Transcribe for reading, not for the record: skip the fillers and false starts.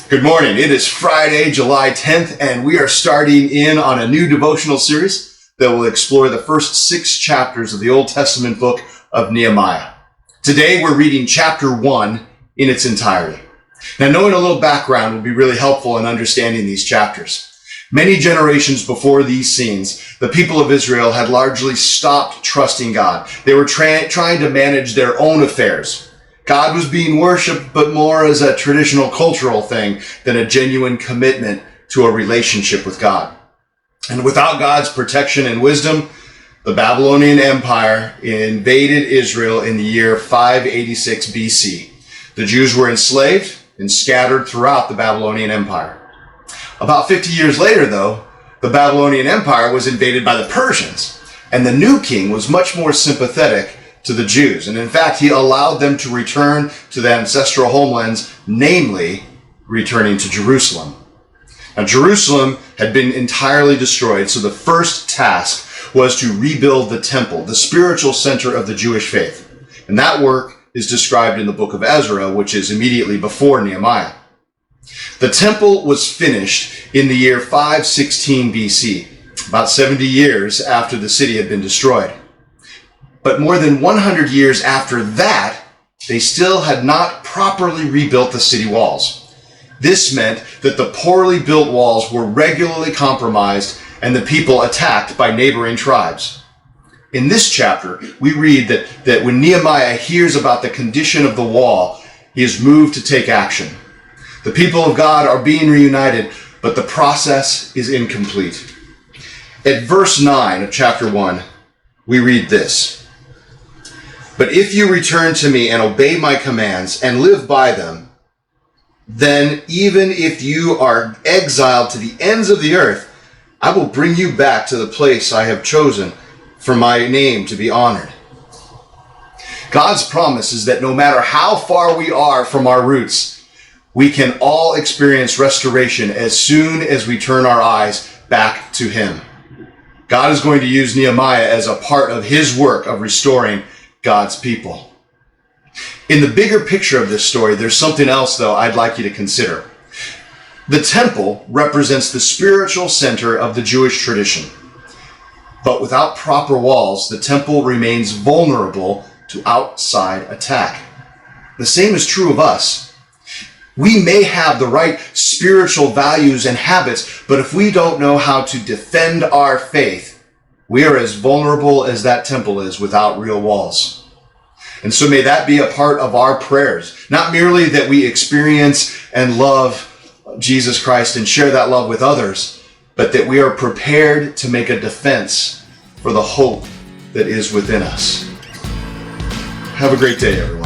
Good morning. It is Friday, July 10th, and we are starting in on a new devotional series that will explore the first 6 chapters of the Old Testament book of Nehemiah. Today, we're reading chapter 1 in its entirety. Now, knowing a little background will be really helpful in understanding these chapters. Many generations before these scenes, the people of Israel had largely stopped trusting God. They were trying to manage their own affairs. God was being worshipped, but more as a traditional cultural thing than a genuine commitment to a relationship with God. And without God's protection and wisdom, the Babylonian Empire invaded Israel in the year 586 BC. The Jews were enslaved and scattered throughout the Babylonian Empire. About 50 years later, though, the Babylonian Empire was invaded by the Persians, and the new king was much more sympathetic to the Jews. And in fact, he allowed them to return to their ancestral homelands, namely returning to Jerusalem. Now, Jerusalem had been entirely destroyed, so the first task was to rebuild the temple, the spiritual center of the Jewish faith. And that work is described in the book of Ezra, which is immediately before Nehemiah. The temple was finished in the year 516 BC, about 70 years after the city had been destroyed. But more than 100 years after that, they still had not properly rebuilt the city walls. This meant that the poorly built walls were regularly compromised and the people attacked by neighboring tribes. In this chapter, we read that when Nehemiah hears about the condition of the wall, he is moved to take action. The people of God are being reunited, but the process is incomplete. At verse 9 of chapter 1, we read this: "But if you return to me and obey my commands and live by them, then even if you are exiled to the ends of the earth, I will bring you back to the place I have chosen for my name to be honored." God's promise is that no matter how far we are from our roots, we can all experience restoration as soon as we turn our eyes back to Him. God is going to use Nehemiah as a part of His work of restoring God's people. In the bigger picture of this story, there's something else, though, I'd like you to consider. The temple represents the spiritual center of the Jewish tradition. But without proper walls, the temple remains vulnerable to outside attack. The same is true of us. We may have the right spiritual values and habits, but if we don't know how to defend our faith, we are as vulnerable as that temple is without real walls. And so may that be a part of our prayers. Not merely that we experience and love Jesus Christ and share that love with others, but that we are prepared to make a defense for the hope that is within us. Have a great day, everyone.